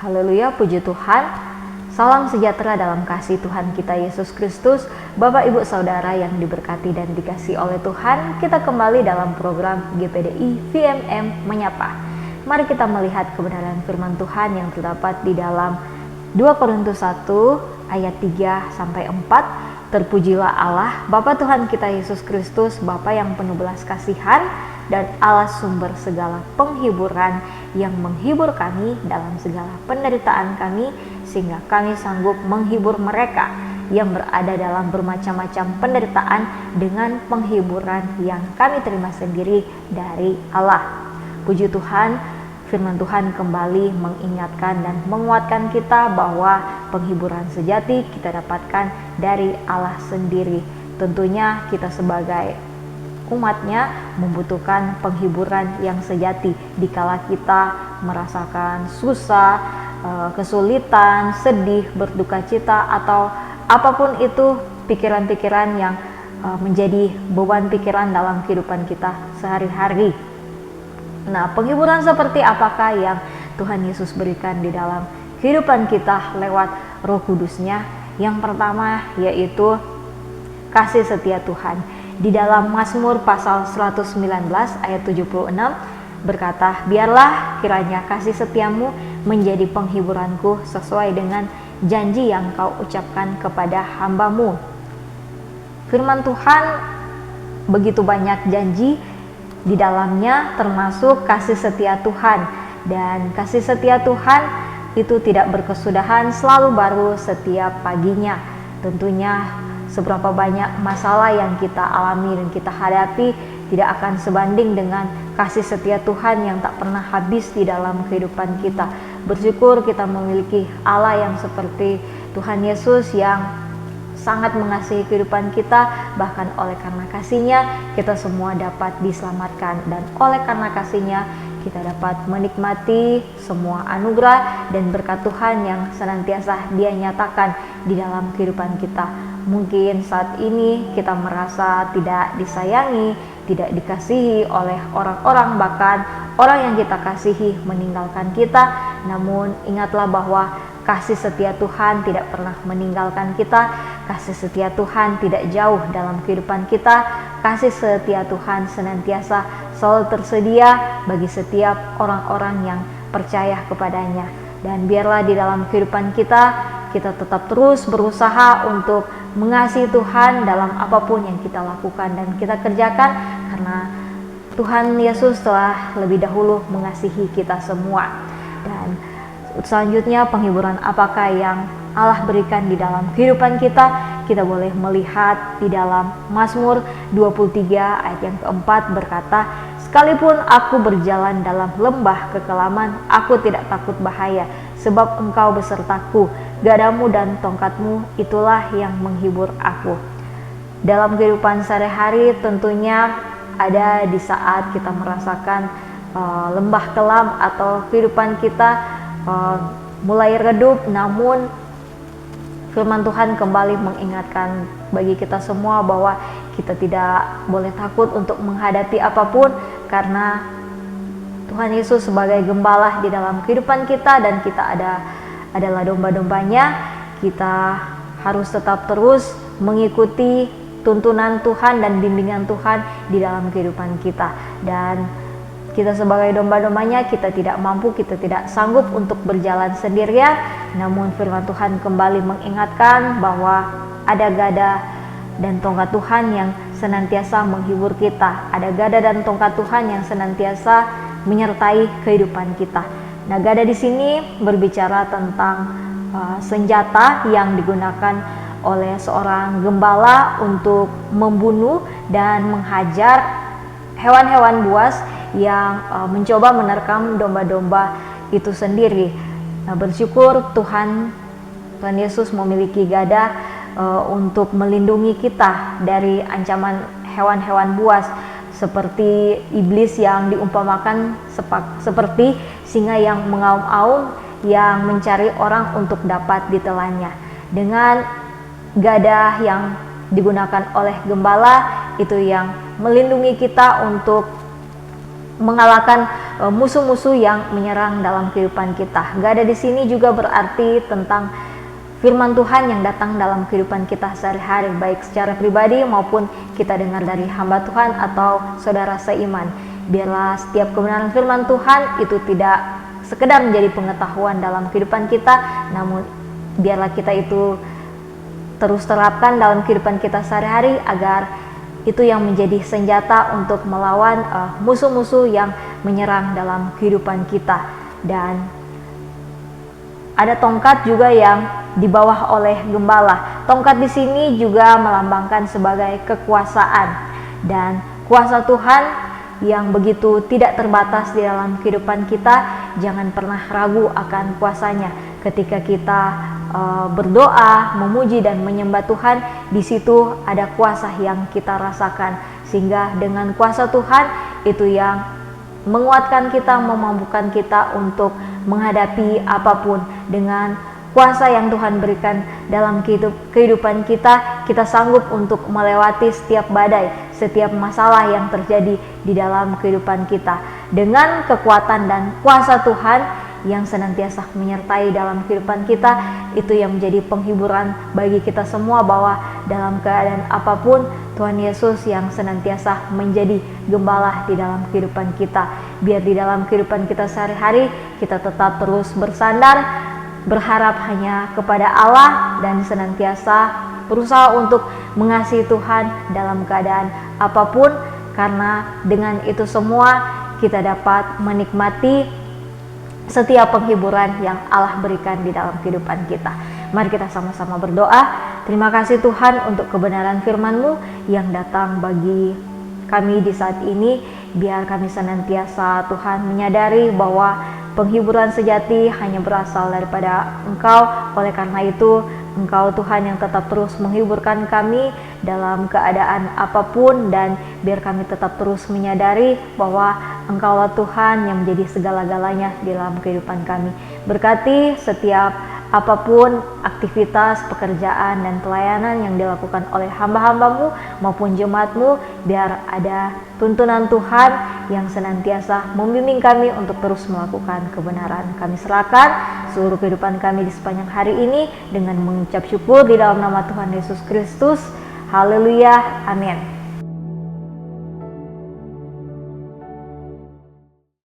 Haleluya, puji Tuhan. Salam sejahtera dalam kasih Tuhan kita Yesus Kristus. Bapak, Ibu, Saudara yang diberkati dan dikasihi oleh Tuhan, kita kembali dalam program GPDI VMM Menyapa. Mari kita melihat kebenaran firman Tuhan yang terdapat di dalam 2 Korintus 1 ayat 3-4. Terpujilah Allah, Bapa Tuhan kita Yesus Kristus, Bapa yang penuh belas kasihan dan Allah sumber segala penghiburan, yang menghibur kami dalam segala penderitaan kami, sehingga kami sanggup menghibur mereka yang berada dalam bermacam-macam penderitaan dengan penghiburan yang kami terima sendiri dari Allah. Puji Tuhan, firman Tuhan kembali mengingatkan dan menguatkan kita bahwa penghiburan sejati kita dapatkan dari Allah sendiri. Tentunya kita sebagai umatnya membutuhkan penghiburan yang sejati dikala kita merasakan susah, kesulitan, sedih, berduka cita, atau apapun itu pikiran-pikiran yang menjadi beban pikiran dalam kehidupan kita sehari-hari. Nah, penghiburan seperti apakah yang Tuhan Yesus berikan di dalam kehidupan kita lewat Roh Kudus-Nya? Yang pertama yaitu kasih setia Tuhan. Di dalam Mazmur pasal 119 ayat 76 berkata, "Biarlah kiranya kasih setiamu menjadi penghiburanku sesuai dengan janji yang kau ucapkan kepada hambamu." Firman Tuhan begitu banyak janji di dalamnya, termasuk kasih setia Tuhan. Dan kasih setia Tuhan itu tidak berkesudahan, selalu baru setiap paginya. Tentunya seberapa banyak masalah yang kita alami dan kita hadapi tidak akan sebanding dengan kasih setia Tuhan yang tak pernah habis di dalam kehidupan kita. Bersyukur kita memiliki Allah yang seperti Tuhan Yesus yang sangat mengasihi kehidupan kita. Bahkan oleh karena kasih-Nya kita semua dapat diselamatkan, dan oleh karena kasih-Nya kita dapat menikmati semua anugerah dan berkat Tuhan yang senantiasa Dia nyatakan di dalam kehidupan kita. Mungkin saat ini kita merasa tidak disayangi, tidak dikasihi oleh orang-orang, bahkan orang yang kita kasihi meninggalkan kita. Namun ingatlah bahwa kasih setia Tuhan tidak pernah meninggalkan kita. Kasih setia Tuhan tidak jauh dalam kehidupan kita. Kasih setia Tuhan senantiasa selalu tersedia bagi setiap orang-orang yang percaya kepadanya. Dan biarlah di dalam kehidupan kita tetap terus berusaha untuk mengasihi Tuhan dalam apapun yang kita lakukan dan kita kerjakan, karena Tuhan Yesus telah lebih dahulu mengasihi kita semua. Dan selanjutnya, penghiburan apakah yang Allah berikan di dalam kehidupan kita? Kita boleh melihat di dalam Mazmur 23 ayat yang keempat berkata, "Sekalipun aku berjalan dalam lembah kekelaman, aku tidak takut bahaya, sebab Engkau besertaku, gadamu dan tongkatmu itulah yang menghibur aku." Dalam kehidupan sehari-hari tentunya ada di saat kita merasakan lembah kelam atau kehidupan kita mulai redup, namun firman Tuhan kembali mengingatkan bagi kita semua bahwa kita tidak boleh takut untuk menghadapi apapun, karena Tuhan Yesus sebagai gembala di dalam kehidupan kita dan kita adalah domba-dombanya. Kita harus tetap terus mengikuti tuntunan Tuhan dan bimbingan Tuhan di dalam kehidupan kita. Dan kita sebagai domba-dombanya, kita tidak mampu, kita tidak sanggup untuk berjalan sendirian. Namun firman Tuhan kembali mengingatkan bahwa ada gada dan tongkat Tuhan yang senantiasa menghibur kita. Ada gada dan tongkat Tuhan yang senantiasa menyertai kehidupan kita. Nah, gada di sini berbicara tentang senjata yang digunakan oleh seorang gembala untuk membunuh dan menghajar hewan-hewan buas yang mencoba menerkam domba-domba itu sendiri. Nah, bersyukur Tuhan Yesus memiliki gada untuk melindungi kita dari ancaman hewan-hewan buas seperti iblis yang diumpamakan seperti singa yang mengaum-aum yang mencari orang untuk dapat ditelannya. Dengan gada yang digunakan oleh gembala itu yang melindungi kita untuk mengalahkan musuh-musuh yang menyerang dalam kehidupan kita. Gak ada di sini juga berarti tentang firman Tuhan yang datang dalam kehidupan kita sehari-hari, baik secara pribadi maupun kita dengar dari hamba Tuhan atau saudara seiman. Biarlah setiap kebenaran firman Tuhan itu tidak sekedar menjadi pengetahuan dalam kehidupan kita, namun biarlah kita itu terus terapkan dalam kehidupan kita sehari-hari, agar itu yang menjadi senjata untuk melawan musuh-musuh yang menyerang dalam kehidupan kita. Dan ada tongkat juga yang dibawa oleh gembala. Tongkat di sini juga melambangkan sebagai kekuasaan dan kuasa Tuhan yang begitu tidak terbatas di dalam kehidupan kita. Jangan pernah ragu akan kuasanya. Ketika kita berdoa, memuji dan menyembah Tuhan, di situ ada kuasa yang kita rasakan, sehingga dengan kuasa Tuhan itu yang menguatkan kita, memampukan kita untuk menghadapi apapun. Dengan kuasa yang Tuhan berikan dalam kehidupan kita, kita sanggup untuk melewati setiap badai, setiap masalah yang terjadi di dalam kehidupan kita. Dengan kekuatan dan kuasa Tuhan yang senantiasa menyertai dalam kehidupan kita, itu yang menjadi penghiburan bagi kita semua, bahwa dalam keadaan apapun Tuhan Yesus yang senantiasa menjadi gembala di dalam kehidupan kita. Biar di dalam kehidupan kita sehari-hari kita tetap terus bersandar, berharap hanya kepada Allah, dan senantiasa berusaha untuk mengasihi Tuhan dalam keadaan apapun, karena dengan itu semua kita dapat menikmati setiap penghiburan yang Allah berikan di dalam kehidupan kita. Mari kita sama-sama berdoa. Terima kasih Tuhan untuk kebenaran firman-Mu yang datang bagi kami di saat ini. Biar kami senantiasa Tuhan menyadari bahwa penghiburan sejati hanya berasal daripada Engkau. Oleh karena itu, Engkau Tuhan yang tetap terus menghiburkan kami dalam keadaan apapun, dan biar kami tetap terus menyadari bahwa Engkaulah Tuhan yang menjadi segala-galanya di dalam kehidupan kami. Berkati setiap apapun aktivitas, pekerjaan, dan pelayanan yang dilakukan oleh hamba-hamba-Mu maupun jemaat-Mu, biar ada tuntunan Tuhan yang senantiasa membimbing kami untuk terus melakukan kebenaran. Kami serahkan seluruh kehidupan kami di sepanjang hari ini dengan mengucap syukur di dalam nama Tuhan Yesus Kristus. Haleluya, amin.